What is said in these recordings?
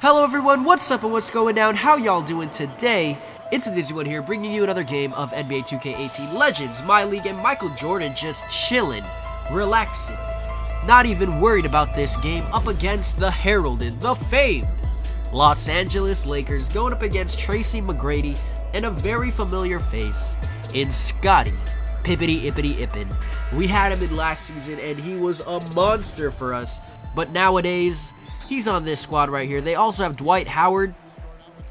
Hello everyone, what's up and what's going down? How y'all doing today? It's a Dizzy One here, bringing you another game of NBA 2K18 Legends, my league, and Michael Jordan just chilling, relaxing, not even worried about this game up against the heralded, the famed Los Angeles Lakers, going up against Tracy McGrady and a very familiar face in Scottie Pippity Ippity Ippin. We had him in last season and he was a monster for us, but nowadays he's on this squad right here. They also have Dwight Howard,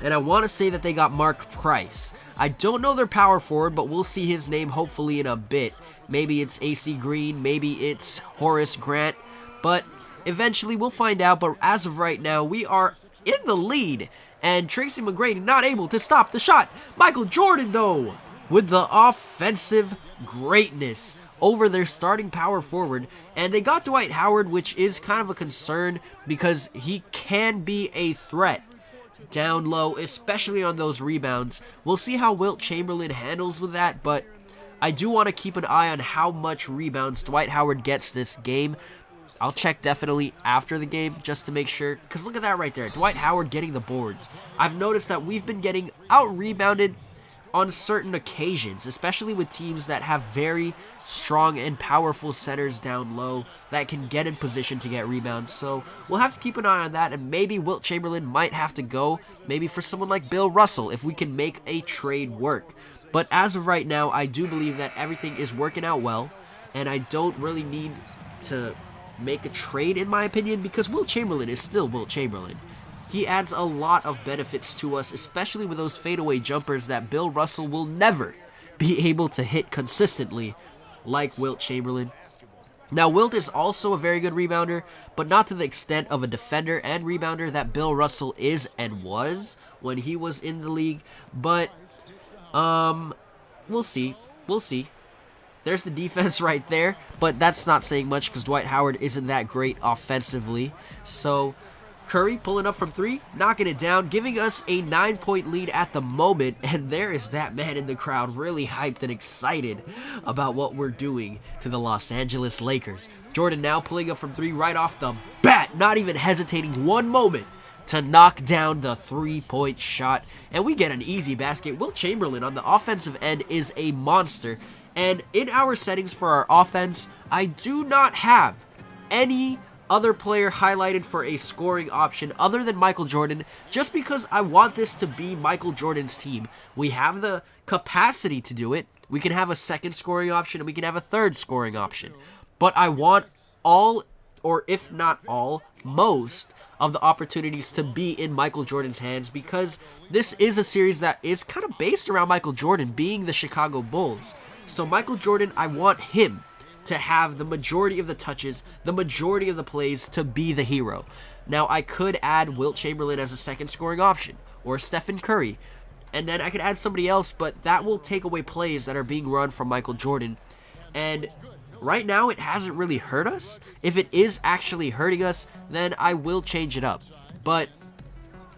and I want to say that they got Mark Price. I don't know their power forward, but we'll see his name hopefully in a bit. Maybe it's AC Green, maybe it's Horace Grant, but eventually we'll find out. But as of right now, we are in the lead, and Tracy McGrady not able to stop the shot. Michael Jordan, though, with the offensive greatness over their starting power forward, and they got Dwight Howard, which is kind of a concern because he can be a threat down low, especially on those rebounds. We'll see how Wilt Chamberlain handles with that, but I do want to keep an eye on how much rebounds Dwight Howard gets this game. I'll check definitely after the game just to make sure, because look at that right there, Dwight Howard getting the boards. I've noticed that we've been getting out-rebounded on certain occasions, especially with teams that have very strong and powerful centers down low that can get in position to get rebounds. So we'll have to keep an eye on that, and maybe Wilt Chamberlain might have to go, maybe for someone like Bill Russell if we can make a trade work. But as of right now, I do believe that everything is working out well, and I don't really need to make a trade in my opinion, because Wilt Chamberlain is still Wilt Chamberlain. He adds a lot of benefits to us, especially with those fadeaway jumpers that Bill Russell will never be able to hit consistently like Wilt Chamberlain. Now, Wilt is also a very good rebounder, but not to the extent of a defender and rebounder that Bill Russell is and was when he was in the league. But, we'll see. We'll see. There's the defense right there, but that's not saying much because Dwight Howard isn't that great offensively. So Curry pulling up from three, knocking it down, giving us a 9-point lead at the moment, and there is that man in the crowd really hyped and excited about what we're doing to the Los Angeles Lakers. Jordan now pulling up from three right off the bat, not even hesitating one moment to knock down the three-point shot, and we get an easy basket. Wilt Chamberlain on the offensive end is a monster, and in our settings for our offense, I do not have any other player highlighted for a scoring option other than Michael Jordan, just because I want this to be Michael Jordan's team. We have the capacity to do it. We can have a second scoring option and we can have a third scoring option. But I want all, or if not all, most of the opportunities to be in Michael Jordan's hands, because this is a series that is kind of based around Michael Jordan being the Chicago Bulls. So Michael Jordan, I want him to have the majority of the touches, the majority of the plays, to be the hero. Now, I could add Wilt Chamberlain as a second scoring option, or Stephen Curry, and then I could add somebody else, but that will take away plays that are being run from Michael Jordan. And right now, it hasn't really hurt us. If it is actually hurting us, then I will change it up. But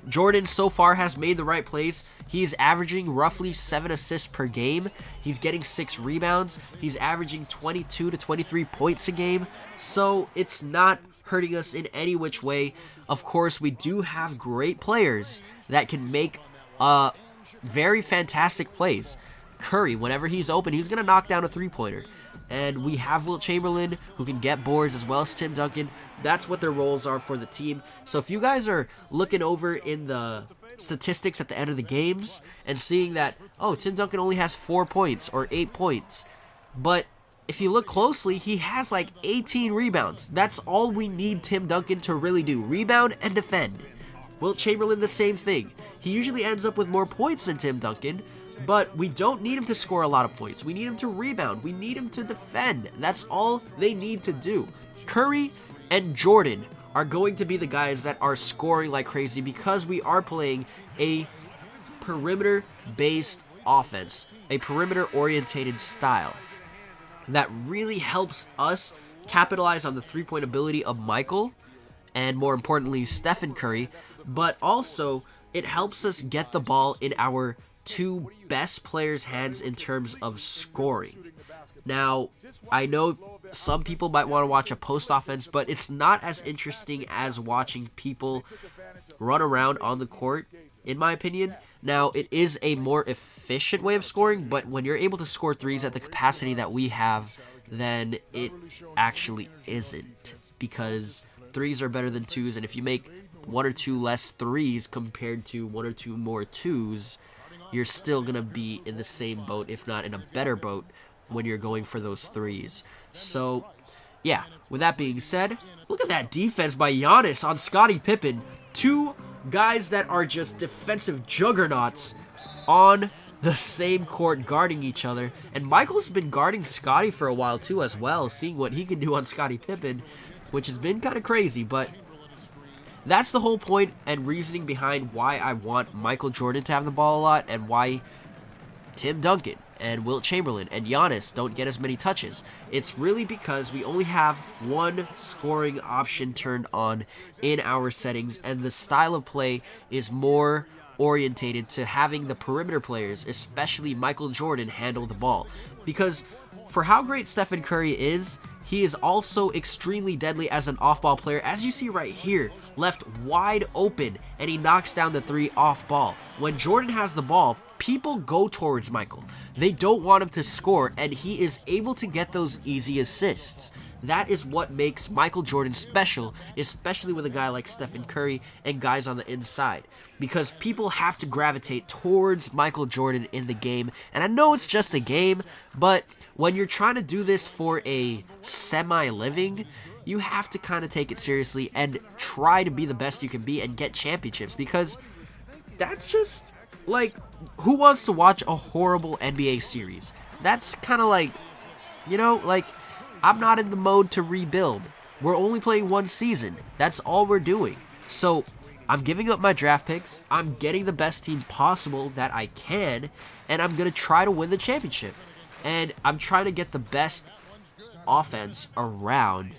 Jordan so far has made the right plays. He's averaging roughly 7 assists per game. He's getting 6 rebounds. He's averaging 22 to 23 points a game. So it's not hurting us in any which way. Of course, we do have great players that can make very fantastic plays. Curry, whenever he's open, he's going to knock down a three-pointer. And we have Wilt Chamberlain, who can get boards, as well as Tim Duncan. That's what their roles are for the team. So if you guys are looking over in the statistics at the end of the games and seeing that, oh, Tim Duncan only has 4 points or 8 points, but if you look closely, he has like 18 rebounds. That's all we need Tim Duncan to really do, rebound and defend. Wilt Chamberlain, the same thing. He usually ends up with more points than Tim Duncan, but we don't need him to score a lot of points. We need him to rebound. We need him to defend. That's all they need to do. Curry and Jordan are going to be the guys that are scoring like crazy because we are playing a perimeter-based offense, a perimeter-orientated style that really helps us capitalize on the three-point ability of Michael and, more importantly, Stephen Curry, but also it helps us get the ball in our two best players' hands in terms of scoring. Now, I know some people might want to watch a post offense, but it's not as interesting as watching people run around on the court, in my opinion. Now, it is a more efficient way of scoring, but when you're able to score threes at the capacity that we have, then it actually isn't, because threes are better than twos, and if you make one or two less threes compared to one or two more twos, you're still going to be in the same boat, if not in a better boat, when you're going for those threes. So, yeah, with that being said, look at that defense by Giannis on Scottie Pippen. Two guys that are just defensive juggernauts on the same court guarding each other. And Michael's been guarding Scottie for a while too as well, seeing what he can do on Scottie Pippen, which has been kind of crazy. But that's the whole point and reasoning behind why I want Michael Jordan to have the ball a lot and why Tim Duncan and Wilt Chamberlain and Giannis don't get as many touches. It's really because we only have one scoring option turned on in our settings, and the style of play is more orientated to having the perimeter players, especially Michael Jordan, handle the ball. Because for how great Stephen Curry is, he is also extremely deadly as an off-ball player. As you see right here, left wide open, and he knocks down the three off ball. When Jordan has the ball, people go towards Michael. They don't want him to score, and he is able to get those easy assists. That is what makes Michael Jordan special, especially with a guy like Stephen Curry and guys on the inside. Because people have to gravitate towards Michael Jordan in the game. And I know it's just a game, but when you're trying to do this for a semi-living, you have to kind of take it seriously and try to be the best you can be and get championships. Because that's just, like, who wants to watch a horrible NBA series? That's kind of like, you know, like, I'm not in the mode to rebuild. We're only playing one season. That's all we're doing. So I'm giving up my draft picks. I'm getting the best team possible that I can, and I'm going to try to win the championship. And I'm trying to get the best offense around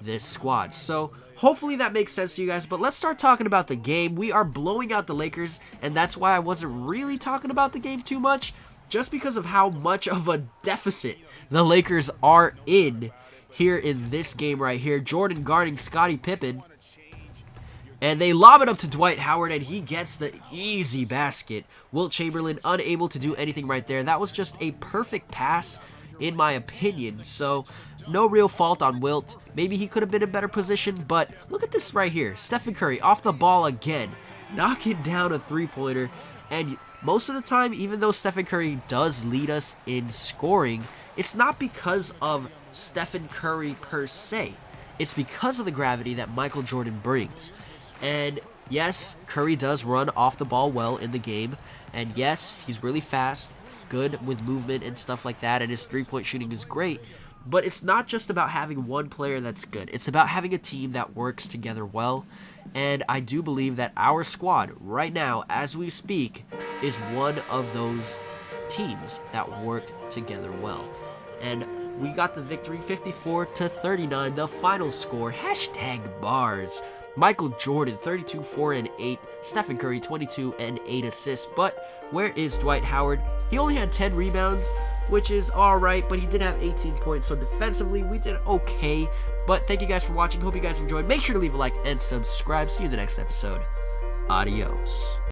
this squad. So hopefully that makes sense to you guys, but let's start talking about the game. We are blowing out the Lakers, and that's why I wasn't really talking about the game too much, just because of how much of a deficit the Lakers are in here in this game right here. Jordan guarding Scottie Pippen, and they lob it up to Dwight Howard, and he gets the easy basket. Wilt Chamberlain unable to do anything right there. That was just a perfect pass, in my opinion. So no real fault on Wilt. Maybe he could have been in a better position, but look at this right here. Stephen Curry off the ball again, knocking down a three-pointer. And most of the time, even though Stephen Curry does lead us in scoring, it's not because of Stephen Curry per se. It's because of the gravity that Michael Jordan brings. And yes, Curry does run off the ball well in the game. And yes, he's really fast, good with movement and stuff like that, and his three-point shooting is great. But it's not just about having one player that's good. It's about having a team that works together well. And I do believe that our squad right now, as we speak, is one of those teams that work together well. And we got the victory, 54-39, the final score, #bars. Michael Jordan, 32, 4, and 8. Stephen Curry, 22 and 8 assists. But where is Dwight Howard? He only had 10 rebounds, which is alright, but he did have 18 points. So defensively, we did okay. But thank you guys for watching. Hope you guys enjoyed. Make sure to leave a like and subscribe. See you in the next episode. Adios.